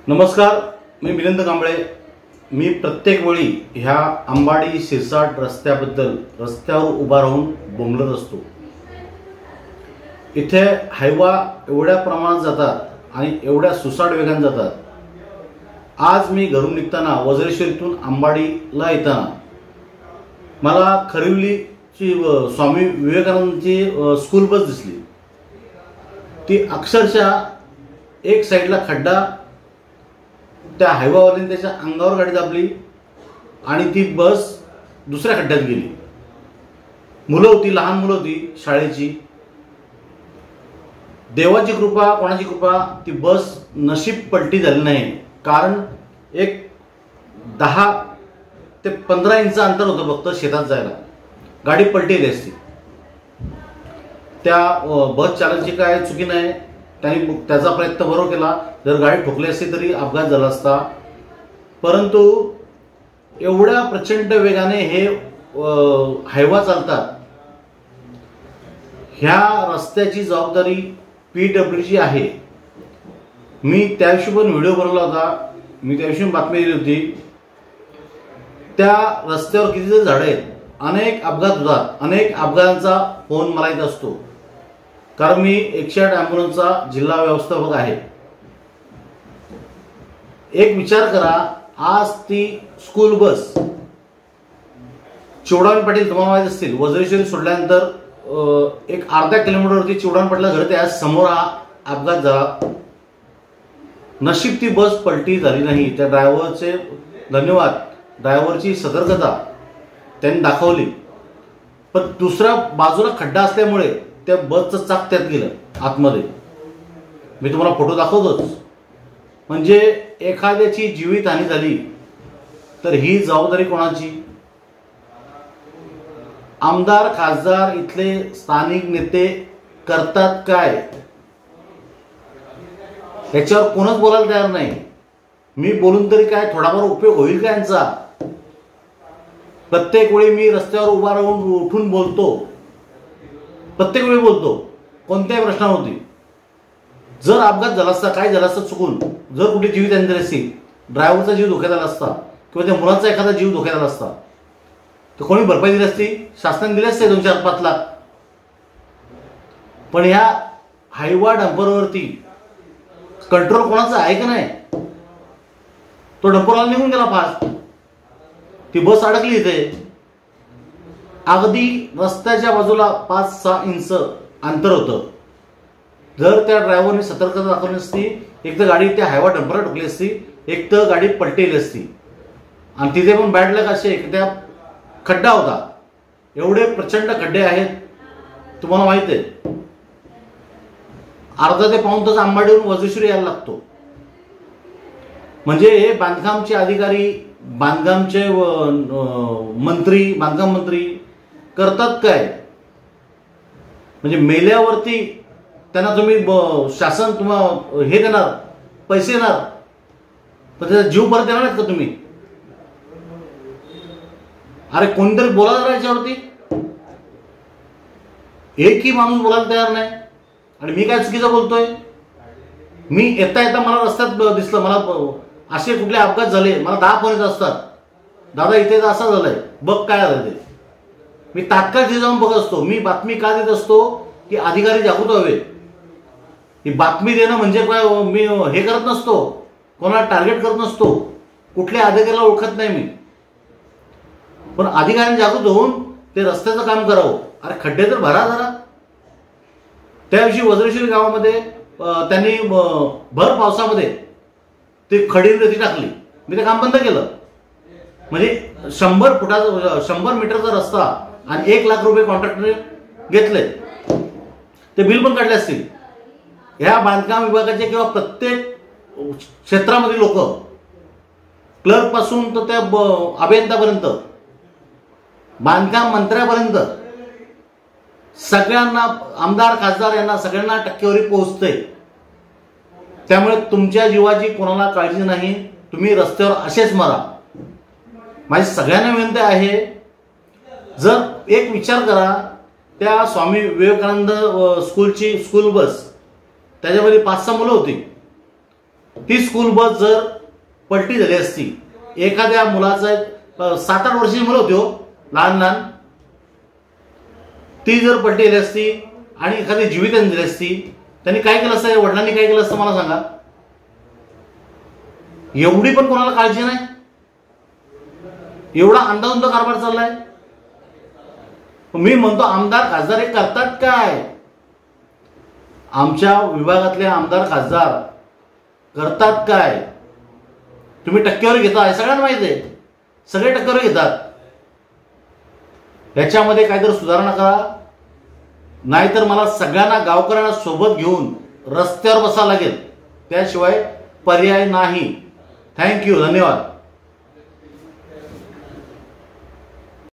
नमस्कार, मी मिलिंद कांबळे। मी प्रत्येक वेळी ह्या अंबाडी शिरसाट रस्त्यावर उभा राहून बोंबलत असतो। इथे हायवा एवढ्या प्रमाणात जातात आणि एवढ्या सुसाट वेगाने जातात। आज मी घरून निघताना वज्रेश्वरीतून अंबाडीला येताना मला खरिवलीची स्वामी विवेकानंदची स्कूल बस दिसली। ती अक्षरशः एक साईडला खड्डा, त्या हायवावाल्याने त्याच्या अंगावर गाडी दाबली आणि ती बस दुसऱ्या खड्ड्यात गेली। मुलं होती, लहान मुलं होती शाळेची। देवाची कृपा, कोणाची कृपा, ती बस नशीब पलटी झाली नाही, कारण एक 10 ते 15 इंच अंतर होतं फक्त शेतात जायला। गाडी पलटी झाली असती। त्या बस चालकाची काय चुकी नाही, त्यांनी त्याचा प्रयत्न बरोबर केला। जर गाडी ठोकली असती तरी अपघात झाला असता, परंतु एवढ्या प्रचंड वेगाने हे हायवा चालतात। ह्या रस्त्याची जबाबदारी PWची आहे। मी त्याविषयी पण व्हिडिओ बनवला होता, मी त्याविषयी बातमी दिली होती। त्या रस्त्यावर किती झाडं आहेत, अनेक अपघात होतात। अनेक अपघातांचा फोन मला येत असतो, कारण मी 108 ॲम्ब्युलन्सचा जिल्हा व्यवस्थापक आहे। एक विचार करा, आज ती स्कूल बस चिवडावणी पाटील, तुम्हाला माहित असतील, वज्रेश्वरी सोडल्यानंतर एक अर्ध्या किलोमीटरवरती चिवडावणी पाटला घर, त्या समोर हा अपघात झाला। नशीब ती बस पलटी झाली नाही। त्या ड्रायव्हरचे धन्यवाद, ड्रायव्हरची सतर्कता त्यांनी दाखवली। पण दुसऱ्या बाजूला खड्डा असल्यामुळे त्या बसचं चाक त्यात गेलं आतमध्ये। मी तुम्हाला फोटो दाखवतोच। म्हणजे एखाद्याची जीवितहानी झाली तर ही जबाबदारी कोणाची? आमदार, खासदार, इथले स्थानिक नेते करतात काय, याच्यावर कोणच बोलायला तयार नाही। मी बोलून तरी काय थोडाफार उपयोग होईल का यांचा? प्रत्येक वेळी मी रस्त्यावर उभा राहून उठून बोलतो, प्रत्येक वेळी बोलतो कोणत्याही प्रश्नावरती। जर अपघात झाला असता, काय झालं असतं चुकून, जर कुठे जीवितहानी झाली असती, ड्रायव्हरचा जीव धोक्यात आला असता किंवा त्या मुलाचा एखादा जीव धोक्यात आला असता, तर कोणी भरपाई दिली असती? शासनाने दिली असते 2-4-5 लाख। पण ह्या हायवा डंपरवरती कंट्रोल कोणाचा आहे का नाही? तो डंपरवाला निघून गेला फास्ट, ती बस अडकली इथे। अगदी रस्त्याच्या बाजूला 5-6 इंच अंतर होतं। जर त्या ड्रायव्हरने सतर्कता दाखवली असती, एक तर गाडी त्या हायवा डंपरला ठोकली असती, एक तर गाडी पलटेली असती। आणि तिथे पण बॅड लक असे की त्या खड्डा होता, एवढे प्रचंड खड्डे आहेत, तुम्हाला माहित आहे। अर्धा ते पाऊण तास अंबाडीवरून वज्रेश्वरी यायला लागतो। म्हणजे हे बांधकामचे अधिकारी, बांधकामचे मंत्री, बांधकाम मंत्री करतात काय? म्हणजे मेल्यावरती त्यांना तुम्ही शासन तुम्हाला हे देणार, पैसे देणार, पण त्याचा जीव परत देणार नाहीत का तुम्ही? अरे कोणतरी बोलायला याच्यावरती, एकही माणूस बोलायला तयार नाही। आणि मी काय चुकीचं बोलतोय? मी येता येता मला रस्त्यात दिसलं, मला असे कुठले अपघात झाले, मला 10 फोन येत असतात, दादा इथे असं झालंय, बघ काय झालं ते। मी तात्काळ तिथे जाऊन बघत असतो। मी बातमी का देत असतो की अधिकारी जागृत व्हावे। ही बातमी देणं म्हणजे काय, मी हे करत नसतो, कोणाला टार्गेट करत नसतो, कुठल्या अधिकाऱ्याला ओळखत नाही मी। पण अधिकाऱ्यांनी जागृत होऊन ते रस्त्याचं काम करावं। अरे खड्डे तर भरा जरा। त्याविषयी वज्रेश्वरी गावामध्ये त्यांनी भर पावसामध्ये ते खडी रेती टाकली, मी ते काम बंद केलं। म्हणजे 100 मीटरचा रस्ता आणि 1 लाख रुपये कॉन्ट्रॅक्टरने घेतले, ते बिल पण काढले असतील। ह्या बांधकाम विभागाचे किंवा प्रत्येक क्षेत्रामध्ये लोक, क्लर्क पासून तर त्या अभियंतापर्यंत, बांधकाम मंत्र्यापर्यंत, सगळ्यांना, आमदार, खासदार यांना सगळ्यांना टक्केवारी पोहोचते। त्यामुळे तुमच्या जीवाची कोणाला काळजी नाही, तुम्ही रस्त्यावर असेच मरा। माझी सगळ्यांना विनंती आहे, जर एक विचार करा, त्या स्वामी विवेकानंद स्कूल बस, त्याच्यामध्ये 5-6 मुलं होती। ती स्कूल बस जर पलटी झाली असती, एखाद्या मुलाचं 7-8 वर्षाची मुलं होती हो, लहान लहान, ती जर पलटी झाली असती आणि एखादी जीवित दिली असती, त्यांनी काय केलं असतं, वडिलांनी काय केलं असतं मला सांगा. एवढी पण कोणाला काळजी नाही. एवढा अंदाधुंद कारभार चाललाय. मी म्हणतो आमदार खासदार हे करतात काय? आमच्या विभागातले आमदार खासदार करतात काय? तुम्ही टक्केवारी घेता, हे सगळ्यांना माहिती आहे. सगळे टक्केवारी घेतात. याच्यामध्ये काहीतरी सुधारणा करा, नाहीतर मला सगळ्यांना गावकऱ्यांना सोबत घेऊन रस्त्यावर बसावं लागेल. त्याशिवाय पर्याय नाही. थँक्यू, धन्यवाद.